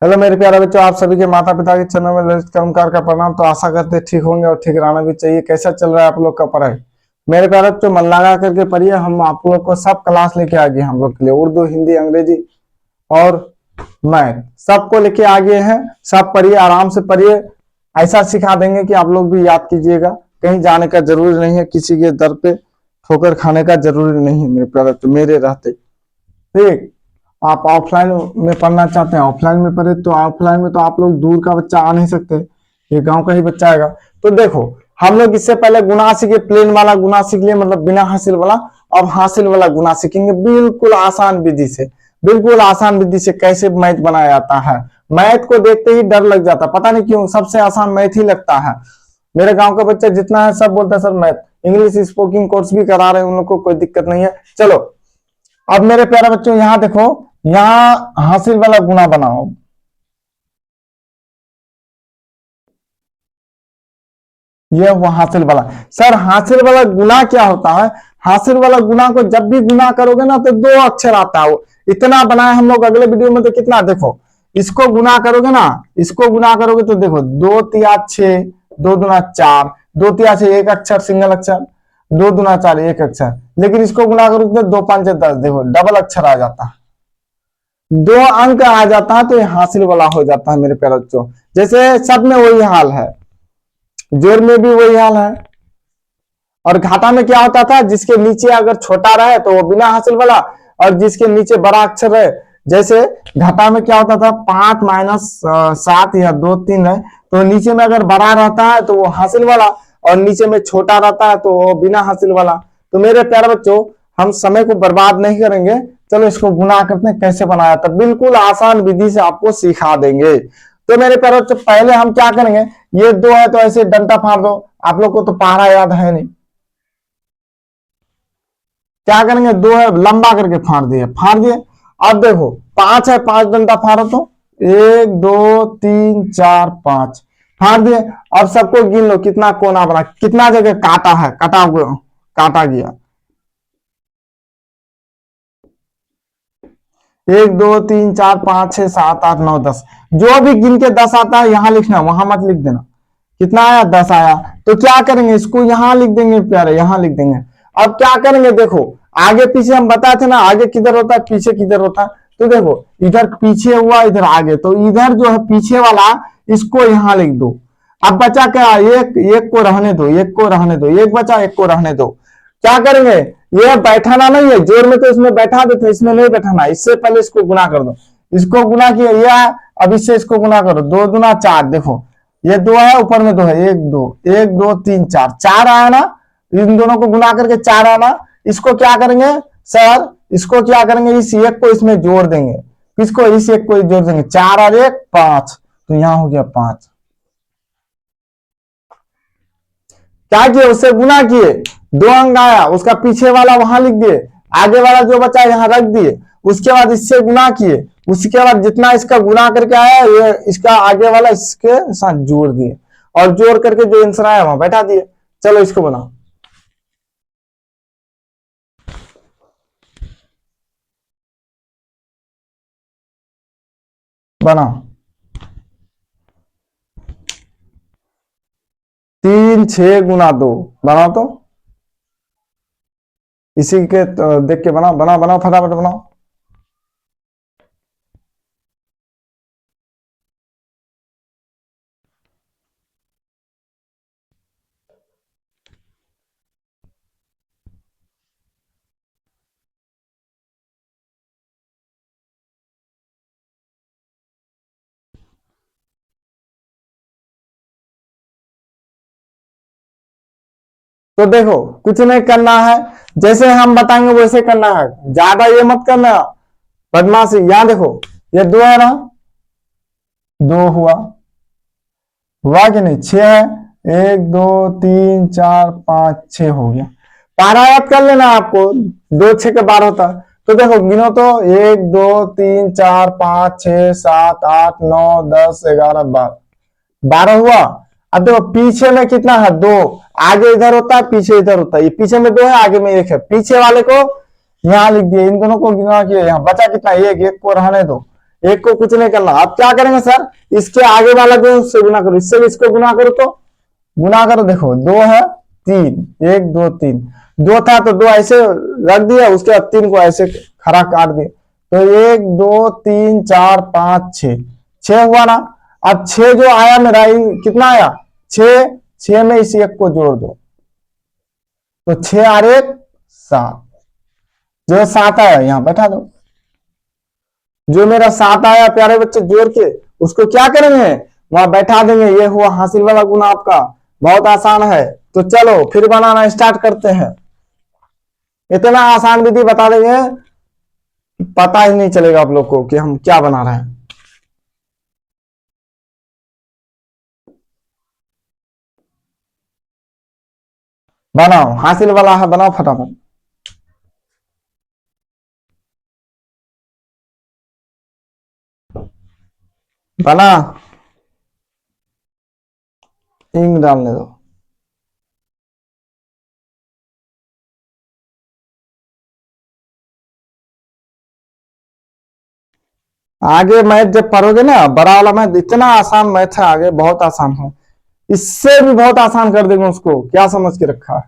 Hello मेरे प्यारे बच्चों, आप सभी के माता पिता के चरणों में ललित कर्मकार का प्रणाम। तो आशा करते हैं ठीक होंगे और ठीक रहना भी चाहिए। कैसा चल रहा है आप लोग का पढ़ाई? मेरे प्यारे बच्चों, मन लगा करके पढ़िए। हम आप लोग को सब क्लास लेके आ गए, हम लोग के लिए उर्दू, हिंदी, अंग्रेजी और मैथ सबको लेके आ गए हैं। सब पढ़िए, आराम से पढ़िए। ऐसा सिखा देंगे कि आप लोग भी याद कीजिएगा। कहीं जाने का जरूरी नहीं है, किसी के दर पे ठोकर खाने का जरूरी नहीं है मेरे प्यारे बच्चों, मेरे रहते। ठीक, आप ऑफलाइन में पढ़ना चाहते हैं ऑफलाइन में पढ़े, तो ऑफलाइन में तो आप लोग दूर का बच्चा आ नहीं सकते, ये गांव का ही बच्चा आएगा। तो देखो, हम लोग इससे पहले गुना सीखे, प्लेन वाला गुना सीख लिए, मतलब बिना हासिल वाला। अब हासिल वाला गुना सीखेंगे बिल्कुल आसान विधि से। बिल्कुल आसान विधि से कैसे मैथ बनाया जाता है। मैथ को देखते ही डर लग जाता है, पता नहीं क्यों, सबसे आसान मैथ ही लगता है। मेरे गांव का बच्चा जितना है सब बोलता है सर मैथ। इंग्लिश स्पोकिंग कोर्स भी करा रहे हैं, उन लोग को कोई दिक्कत नहीं है। चलो, अब मेरे प्यारे बच्चों यहाँ देखो, यहाँ हासिल वाला गुना बनाओ। ये हुआ हासिल वाला। सर हासिल वाला गुना क्या होता है? हासिल वाला गुना को जब भी गुना करोगे ना तो दो अक्षर आता है। वो इतना बनाए हम लोग अगले वीडियो में, तो कितना देखो, इसको गुना करोगे ना, इसको गुना करोगे तो देखो, दो तिया छह, दो दुना चार, दो तिया छह एक अक्षर सिंगल अक्षर, दो दुना चार एक अक्षर। लेकिन इसको गुना करोगे तो दो पांच 10, देखो डबल अक्षर आ जाता है, दो अंक आ जाता है, तो ये हासिल वाला हो जाता है मेरे प्यारे बच्चों। जैसे सब में वही हाल है, जोड़ में भी वही हाल है। और घाटा में क्या होता था, जिसके नीचे अगर छोटा रहे तो वो बिना हासिल वाला, और जिसके नीचे बड़ा अक्षर रहे, जैसे घाटा में क्या होता था, 5 माइनस 7 या 2 3 है, तो नीचे में अगर बड़ा रहता है तो वो हासिल वाला, और नीचे में छोटा रहता है तो वो बिना हासिल वाला। तो मेरे प्यारे बच्चों, हम समय को बर्बाद नहीं करेंगे। चलो इसको गुना करते हैं, कैसे बनाया था, बिल्कुल आसान विधि से आपको सिखा देंगे। तो मेरे प्यारे बच्चों, पहले हम क्या करेंगे, ये दो है तो ऐसे डंडा फाड़ दो। आप लोग को तो पहाड़ा याद है नहीं, क्या करेंगे, दो है लंबा करके फाड़ दिए, फाड़ दिए। अब देखो, पांच है, पांच डंडा फाड़ो तो, एक दो तीन चार पांच, फाड़ दिए। अब सबको गिन लो कितना कोना बना, कितना जगह काटा है, काटा गया। एक दो तीन चार पांच छह सात आठ नौ 10, जो भी गिन के 10 आता है यहां लिखना, वहां मत लिख देना। कितना आया, 10 आया। तो क्या करेंगे, इसको यहां लिख देंगे प्यारे, यहां लिख देंगे। अब क्या करेंगे, देखो आगे पीछे हम बताए थे ना, आगे किधर होता है पीछे किधर होता है। तो देखो, इधर पीछे हुआ, इधर आगे, तो इधर जो है पीछे वाला, इसको यहां लिख दो। अब बचा क्या, एक, एक को रहने दो, एक को रहने दो, एक बचा, एक को रहने दो। क्या करेंगे, ये बैठाना नहीं है, जोड़ में तो इसमें बैठा देते, इसमें नहीं बैठाना, इससे पहले इसको गुना कर दो। इसको गुना किया ये, अब इससे इसको गुना करो, दो दुना चार, देखो ये दो है, ऊपर में दो है, एक दो तीन चार, चार आया ना। इन दोनों को गुना करके चार आना। इसको क्या करेंगे सर, इसको क्या करेंगे, इस एक को इसमें जोड़ देंगे, किसको, इस एक को जोड़ देंगे, चार और एक पांच, तो यहां हो गया पांच। क्या किए, उससे गुना किए, दो अंक आया, उसका पीछे वाला वहां लिख दिए, आगे वाला जो बचा यहां रख दिए। उसके बाद इससे गुना किए, उसके बाद जितना इसका गुना करके आया, ये इसका आगे वाला इसके साथ जोड़ दिए, और जोड़ करके जो आंसर आया वहां बैठा दिए। चलो इसको बनाओ, बनाओ। 3 6 गुना 2, बनाओ तो, इसी के देख के बनाओ, बनाओ बनाओ फटाफट बनाओ। तो देखो, कुछ नहीं करना है, जैसे हम बताएंगे वैसे करना है, ज्यादा ये मत करना बदमाशी। यहां देखो, ये दो है ना, दो हुआ, हुआ कि नहीं, छह है, एक दो तीन चार पांच छह हो गया। पारा याद कर लेना आपको, दो छह के 12 होता है। तो देखो गिनो तो, एक दो तीन चार पांच छह सात आठ नौ 10 11 12, 12 हुआ। अब देखो पीछे में कितना है, दो, आगे इधर होता है पीछे इधर होता है, ये पीछे में दो है आगे में एक है, पीछे वाले को यहां लिख दिए, इन दोनों को गिना किया, यहाँ बचा कितना, एक, एक को रहने दो, एक को कुछ नहीं करना। अब क्या करेंगे सर, इसके आगे वाला जो उससे गुना करो, इससे भी इसको गुना करो, तो गुना करो। देखो 2 है 3, 1 2 3, 2 था तो 2 ऐसे रख दिया, उसके बाद 3 को ऐसे खड़ा काट दिया, तो 1 2 3 4 5 6, 6 हुआ ना। अब 6 जो आया मेरा, कितना आया 6, 6 में इस एक को जोड़ दो, तो 6 और 1 7, जो 7 आया यहां बैठा दो। जो मेरा 7 आया प्यारे बच्चे जोड़ के, उसको क्या करेंगे, वहां बैठा देंगे। ये हुआ हासिल वाला गुना आपका, बहुत आसान है। तो चलो फिर बनाना स्टार्ट करते हैं। इतना आसान विधि बता देंगे, पता ही नहीं चलेगा आप लोग को कि हम क्या बना रहे हैं। बनाओ, हासिल वाला है, बनाओ फटाफट। बना, इंक डालने दो। आगे मैथ जब पढ़ोगे ना, बड़ा वाला मैथ, इतना आसान मैथ है आगे, बहुत आसान है। इससे भी बहुत आसान कर देंगे उसको, क्या समझ के रखा है।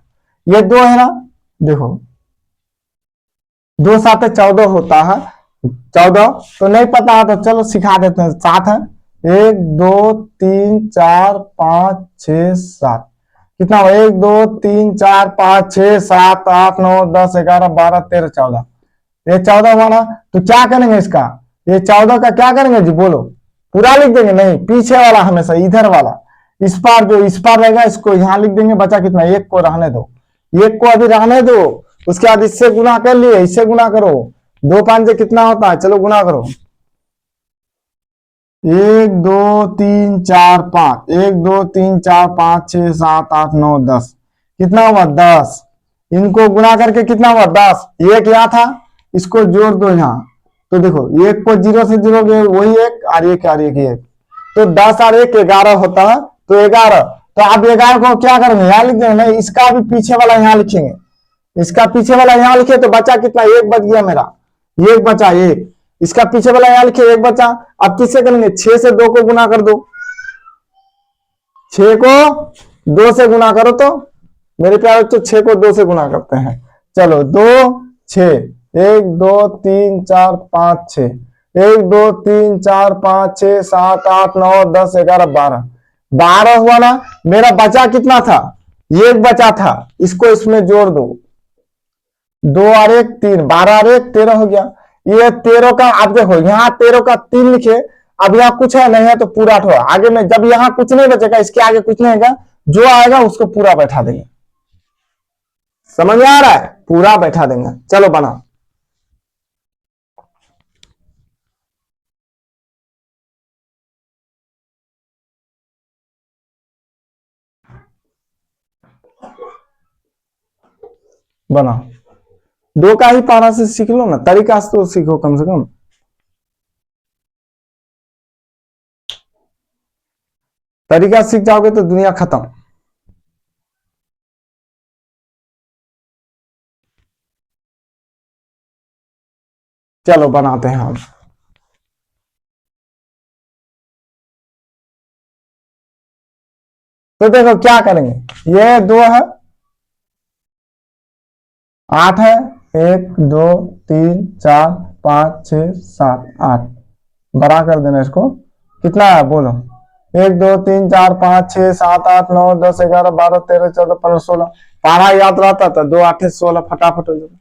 ये 2 है ना, देखो 2 7 14 होता है, 14 तो नहीं पता है तो चलो सिखा देते हैं। 7 है, 1 2 3 4 5 6 7, कितना हुआ 1 2 3 4 5 6 7 8 9 10 11 12 13 14, ये 14 हुआ ना। तो क्या करेंगे इसका, ये 14 का क्या करेंगे जी बोलो, पूरा लिख देंगे, नहीं पीछे वाला हमेशा इधर वाला, इस पार जो इस पार रहेगा इसको यहां लिख देंगे। बचा कितना, 1 को रहने दो, 1 को अभी रहने दो। उसके बाद इससे गुना कर लिए, इससे गुना करो, 2 5 से कितना होता है, चलो गुना करो। 1 2 3 4 5, 1 2 3 4 5 6 7 8 9 10, कितना हुआ 10। इनको गुना करके कितना हुआ 10। ये क्या था, इसको जोड़ दो यहाँ, तो देखो 1 को 0 से जोड़ोगे वही 1, और 1 और 1 1, तो 10 और 1 11 होता है, तो 11। तो आप 11 को क्या करेंगे, यहाँ लिख देंगे, नहीं इसका भी पीछे वाला यहाँ लिखेंगे, इसका पीछे वाला यहाँ लिखे, तो बचा कितना, 1 बच गया मेरा, 1 बचा 1। इसका पीछे वाला यहाँ लिखे, 1 बचा। अब किससे करेंगे, 6 से 2 को गुना कर दो, 6 को 2 से गुना करो, तो मेरे प्यारे बच्चों 6 को 2 से गुना करते हैं। चलो 2 6, 1 2 3 4 5 6, 1 2 3 4 5 6 7 8 9 10 11 12, 12 हुआ ना। मेरा बचा कितना था, 1 बचा था, इसको इसमें जोड़ दो, 2 और 1 3, 12 और 1 13 हो गया। ये 13 का, अब देखो यहाँ 13 का 3 लिखे, अब यहाँ कुछ है नहीं है तो पूरा ठो आगे में, जब यहाँ कुछ नहीं बचेगा, इसके आगे कुछ नहीं होगा, जो आएगा उसको पूरा बैठा देंगे। समझ में आ रहा है, पूरा बैठा देंगे। चलो बना, बना। 2 का ही पारा से सीख लो ना, तरीका से तो सीखो कम से कम। तरीका सीख जाओगे तो दुनिया खत्म। चलो बनाते हैं हम। तो देखो क्या करेंगे, ये 2 है, 8 है, 1 2 3 4 5 6 7 8, बड़ा कर देना इसको। कितना है बोलो, 1 2 3 4 5 6 7 8 9 10 11 12 13 14 15 16, पारा याद रहता था, 2 8 16, फटाफट हो जाता,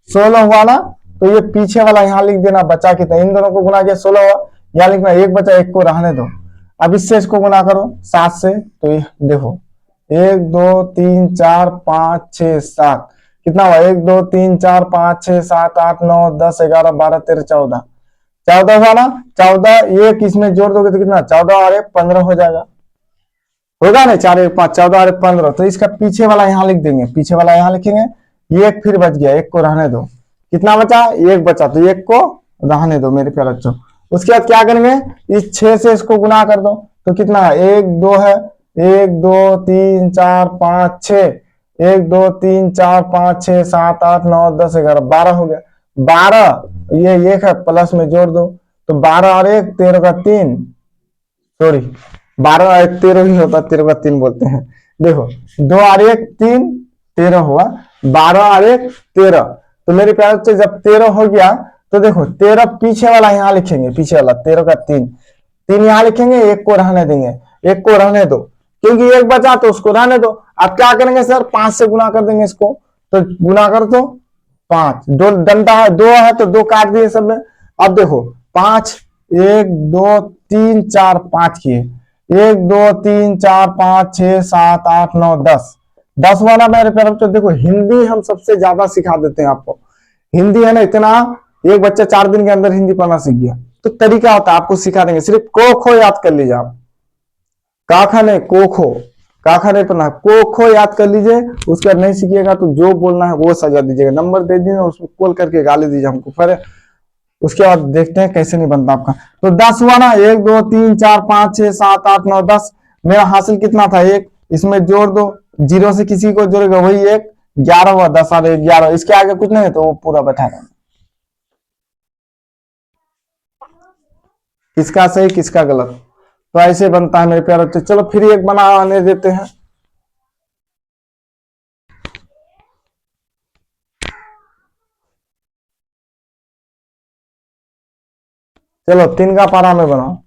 16 हुआ ना। तो ये पीछे वाला यहाँ लिख देना, बचा कितना, इन दोनों को गुना किया 16 हुआ, यहाँ लिखना 1 बचा, 1 को रहने दो। अब इससे इसको गुना करो 7 से, तो ये देखो 1 2 3 4 5 6 7, कितना हुआ 1 2 3 4 5 6 7 8 9 10 11 12 13 14, 14 हुआ ना। 14 एक इसमें जोड़ दोगे तो कितना, 14 और 1 15 हो जाएगा, होगा ना, 4 1 5 14 और 1 15। तो इसका पीछे वाला यहाँ लिख देंगे, पीछे वाला यहाँ लिखेंगे, ये 1 फिर बच गया, 1 को रहने दो। कितना बचा, 1 बचा, तो 1 को रहने दो मेरे प्यारे बच्चों। उसके बाद क्या करेंगे, इस 6 से इसको गुना कर दो, तो कितना है 1 2 है, 1 2 3 4 5 6, 1 2 3 4 5 6 7 8 9 10 11 12 हो गया। 12 ये 1 है, प्लस में जोड़ दो, तो 12 और 1 13 का 3, सॉरी 12 और 1 13 ही होता, 13 का 3 बोलते हैं। देखो 2 और 1 3, 13 हुआ, 12 और 1 13। तो मेरे प्यार से जब 13 हो गया तो देखो 13 पीछे वाला यहाँ लिखेंगे, पीछे वाला 13 का 3, 3 यहाँ लिखेंगे, एक को रहने देंगे, एक को रहने दो, क्योंकि एक बचा तो उसको रहने दो। अब क्या करेंगे सर, 5 से गुना कर देंगे इसको, तो गुना कर दो 5, दो डंडा है, 2 है तो 2 काट दिए सब में। अब देखो 5, 1 2 3 4 5 किए, 1 2 3 4 5 6 7 8 9 10, 10 वाला मेरे प्यारे तो देखो हिंदी हम सबसे ज्यादा सिखा देते हैं आपको। हिंदी है ना इतना, एक बच्चा 4 दिन के अंदर हिंदी पढ़ना सीख गया। तो तरीका होता है, आपको सिखा देंगे, सिर्फ को खो याद कर लीजिए आप, काखा नहीं को खो, काखा नहीं पढ़ना, को खो याद कर लीजिए। उसके बाद नहीं सीखिएगा तो जो बोलना है वो सजा दीजिएगा, नंबर दे दीजिए, उसको कॉल करके गाली दीजिए हमको, फिर उसके बाद देखते हैं कैसे नहीं बनता आपका। तो 10 हुआ ना, 1 2 3 4 5 6 7 8 9 10, मेरा हासिल कितना था 1, इसमें जोड़ दो, 0 से किसी को जोड़ेगा वही 1, 11 हुआ, 10 और 1 11, इसके आगे कुछ नहीं है तो वो पूरा बैठाएगा। किसका सही किसका गलत, तो ऐसे बनता है मेरे प्यारे बच्चे। चलो फिर एक बनाने देते हैं। चलो 3 का पारा में बनाओ,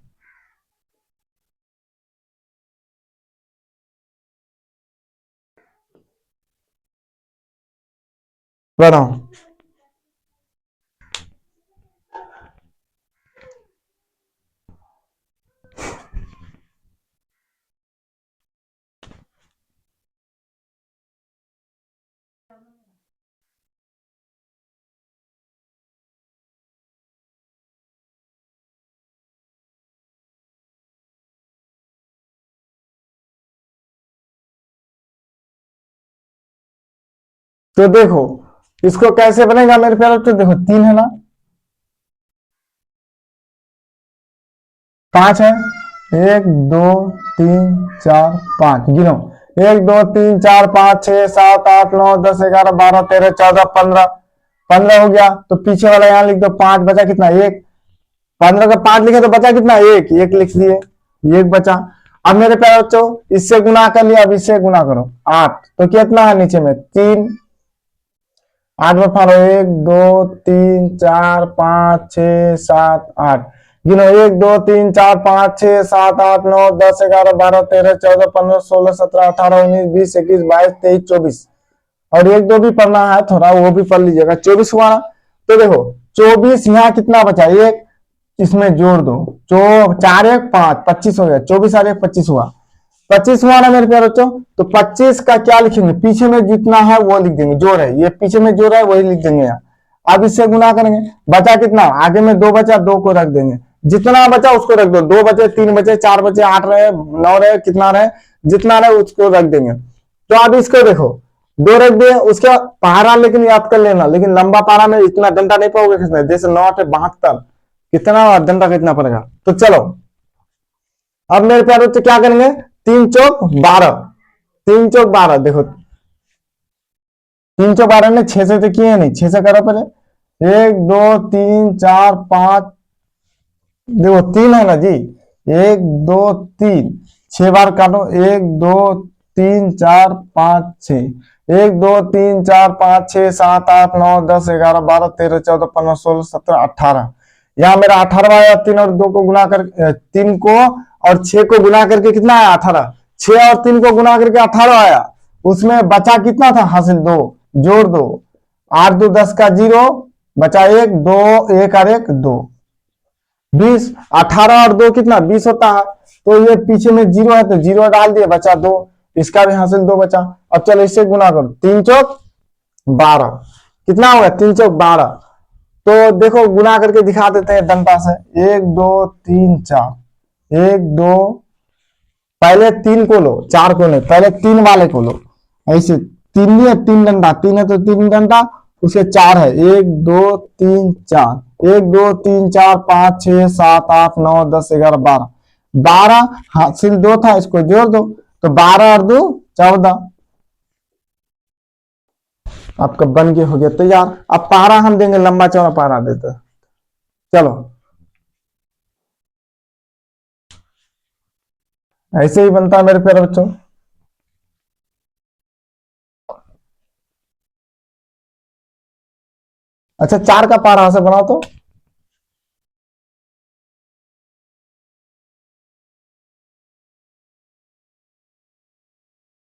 बनाओ। तो देखो इसको कैसे बनेगा मेरे प्यारे बच्चे, देखो 3 है ना, 5 है, 1 2 3 4 5, गिनो 1 2 3 4 5 6 7 8 9 10 11 12 13 14 15, 15 हो गया। तो पीछे वाला यहाँ लिख दो 5, बचा कितना 1, 15 का 5 लिखे तो बचा कितना 1, 1 लिख दिए, 1 बचा। अब मेरे प्यारे बच्चों इससे गुना कर लिया, अब इससे गुना करो 8, तो कितना है नीचे में 3, 8 में फाड़ो 1 2 3 4 5 6 7 8, गिनो 1 2 3 4 5 6 7 8 9 10 11 12 13 14 15 16 17 18 19 20 21 22 23 24, और 1 2 भी पढ़ना है थोड़ा, वो भी पढ़ लीजिएगा। 24 हुआ ना, तो देखो 24 यहाँ कितना बचा 1, इसमें जोड़ दो, 4 1 5, 25 हो गया, 24 और 1 25 हुआ, 25 हुआ ना मेरे प्यारे बच्चों। तो 25 का क्या लिखेंगे, पीछे में जितना है वो लिख देंगे, जोड़ है ये पीछे में जोड़ है वही लिख देंगे यहाँ। अब इससे गुना करेंगे, बचा कितना, आगे में 2 बचा, 2 को रख देंगे, जितना बचा उसको रख दो, 2 बचे 3 बचे 4 बचे 8 रहे 9 रहे, कितना रहे जितना रहे उसको रख देंगे। तो अब इसको देखो 2 रख दिए, उसके बाद पारा लेकिन याद कर लेना, लेकिन लंबा पारा में इतना डंडा नहीं पाओगे खींचना, जैसे 9 8 72, कितना डंडा खींचना पड़ेगा। तो चलो अब मेरे प्यारे बच्चे क्या करेंगे, 3 चौक 12, 3 चौक 12, देखो 3 चौक 12 ने 6 से तो किए नहीं, 6 से करो पहले, 1 2 3 4 5, देखो 3 है ना जी, 1 2 3, 6 बार काटो, 1 2 3 4 5 6, 1 2 3 4 5 6 7 8 9 10 11 12 13 14 15 16 17 18, यहाँ मेरा 18 आया, 3 और 2 को गुना कर 3 को और 6 को गुना करके कितना आया 18, 6 और 3 को गुना करके 18 आया, उसमें बचा कितना था हासिल 2, जोड़ दो, 8 2 10 का 0, बचा 1 2 1 और 1 2, 20, 18 और 2 कितना 20 होता है, तो ये पीछे में 0 है तो 0 डाल दिया, बचा 2, इसका भी हासिल 2 बचा। अब चलो इससे गुना करो, 3 चौक 12, कितना होगा 3 चौक 12, तो देखो गुना करके दिखा देते हैं डंडा से, 1 2 3 4, 1 2, पहले 3 को लो 4 को नहीं, पहले 3 वाले को लो, ऐसे 3 नहीं है 3 डंडा, 3 है तो 3 डंडा, उसके 4 है 1 2 3 4, 1 2 3 4 5 6 7 8 9 10 11 12, 12 हासिल 2 था, इसको जोड़ दो, तो 12 और 2 14, आपका बन के हो गया तैयार। अब पारा हम देंगे, लंबा चौड़ा पारा देते, चलो ऐसे ही बनता है मेरे प्यारे बच्चों। अच्छा, 4 का पारा से बनाओ तो।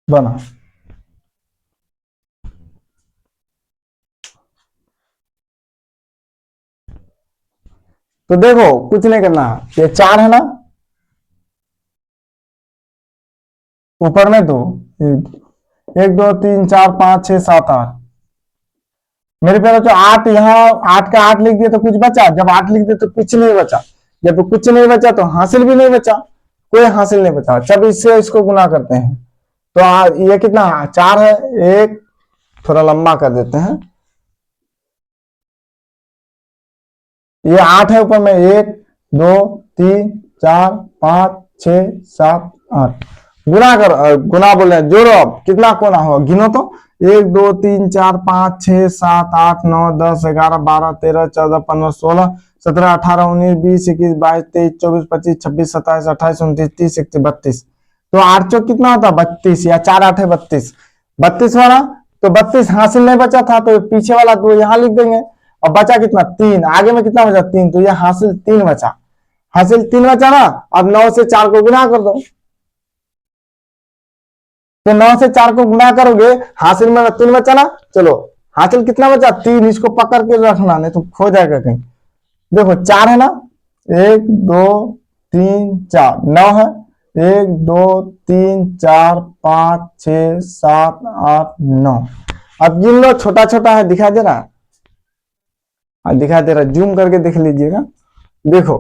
बना। तो देखो कुछ नहीं करना, ये 4 है ना, ऊपर में 2, 1 2 3 4 5 6 7 8। मेरे प्यारे बच्चों 8 यहाँ, 8 का 8 लिख दिया तो कुछ बचा, जब 8 लिख दिया तो कुछ नहीं बचा, जब कुछ नहीं बचा तो हासिल भी नहीं बचा, कोई हासिल नहीं बचा। जब इससे इसको गुना करते हैं तो ये कितना 4 है, एक थोड़ा लंबा कर देते हैं, ये 8 है ऊपर में, 1 2 3 4 5 6 7 8। गुना कर, गुना बोले जोड़ो, अब कितना कोना होगा गिनो तो, 1 2 3 4 5 6 7 8 9 10 11 12 13 14 15 16 17 18 19 20 21 22 23 24 25 26 27 28 29 30 31 32 तो 8 चौक कितना होता है 32, या 4 8 है 32, 32 वाला। तो 32 हासिल नहीं बचा था तो पीछे वाला 2 यहाँ लिख देंगे, और बचा कितना 3, आगे में कितना बचा 3, तो ये हासिल 3 बचा, हासिल 3 बचा ना। अब 9 से 4 को गुना कर दो, तो 9 से 4 को गुना करोगे, हासिल में 3 बचा ना, चलो हासिल कितना बचा 3, इसको पकड़ के रखना नहीं तो खो जाएगा कहीं। देखो 4 है ना, 1 2 3 4 9 है, 1 2 3 4 5 6 7 8 9। अब गिन लो, छोटा छोटा है, दिखा दे रहा है, दिखा दे रहा, जूम करके देख लीजिएगा। देखो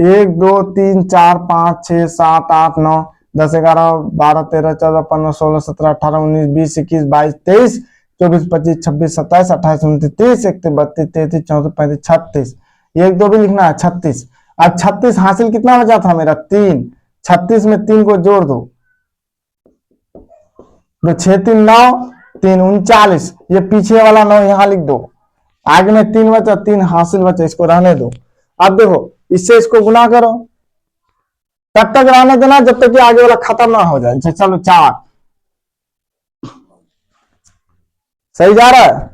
1 2 3 4 5 6 7 8 9 10 11 12 13 14 15 16 17 18 19 20 21 22 23 24 25 26 27 28 29 30 31 32 33 34 35 एक दो भी लिखना है 36। अब 36 हासिल कितना बचा था मेरा 3, 36 में 3 को जोड़ दो तो 6 3 9, 3 39, ये पीछे वाला 9 यहाँ लिख दो, आगे में 3 बचा, 3 हासिल बचा, इसको रहने दो। अब देखो इससे इसको गुना करो, तब तक रहने देना जब तक कि आगे वाला खत्म ना हो जाए। चलो 4 सही जा रहा है।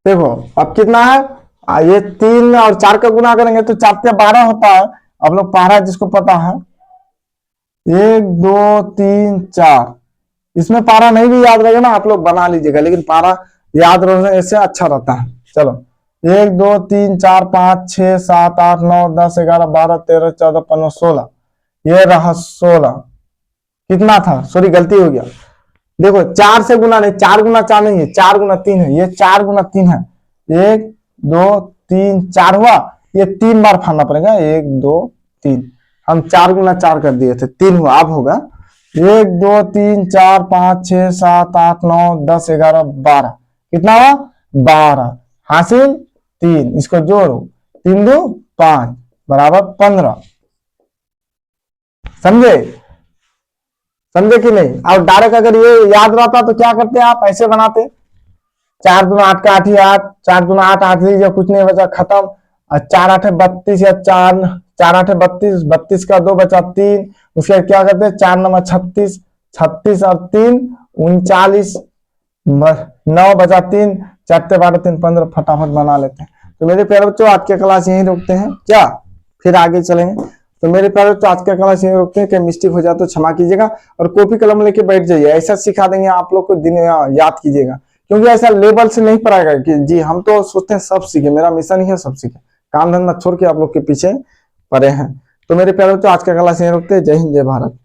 देखो अब कितना है, ये 3 और 4 का गुना करेंगे तो 4 से 12 होता है। अब लोग पारा जिसको पता है, 1 2 3 4, इसमें पारा नहीं भी याद रहेगा ना, आप लोग बना लीजिएगा, लेकिन पारा याद रहने से अच्छा रहता है। चलो 1 2 3 4 5 6 7 8 9 10 11 12 13 14 15 16, ये रहा 16। कितना था, सॉरी गलती हो गया, देखो 4 से गुना नहीं, 4 गुना 4 नहीं है, 4 गुना 3 है, ये 4 गुना 3 है, 1 2 3 4 हुआ, ये 3 बार फाड़ना पड़ेगा, 1 2 3, हम 4 गुना 4 कर दिए थे, 3 हुआ, अब होगा 1 2 3 4 5 6 7 8 9 10 11 12, कितना हुआ 12, हासिल 3, इसको जोड़ो 3 2 5 बराबर 15। समझे, समझे कि नहीं। और डायरेक्ट अगर ये याद रहता तो क्या करते आप, ऐसे बनाते, 4 दूना 8 का 8 ही 8, 4 दूना 8 8 लीजिए, कुछ नहीं बचा खत्म, और 4 8 32, या 4 4 8 32, 32 का 2 बचा 3, उसके बाद क्या करते हैं 4 9 36, 36 और 3 39, 9 बचा 3, 4 12 3 15, फटाफट बना लेते हैं। तो मेरे प्यारे बच्चों आज के क्लास यहीं रोकते हैं क्या, फिर आगे चलेंगे। तो मेरे प्यारे बच्चों आज का क्लास यहीं रोकते हैं, कि मिस्टेक हो जाए तो क्षमा कीजिएगा, और कॉपी कलम लेके बैठ जाइए, ऐसा सिखा देंगे आप लोग को, दिन याद कीजिएगा, क्योंकि ऐसा लेवल से नहीं पढ़ाएगा कि जी हम तो सोचते हैं सब सीखे, मेरा मिशन ही है सब सीखे, काम धंधा छोड़ के आप लोग के पीछे पड़े हैं। तो मेरे प्यारे बच्चों आज का क्लास यहीं रोकते हैं। जय हिंद जय भारत।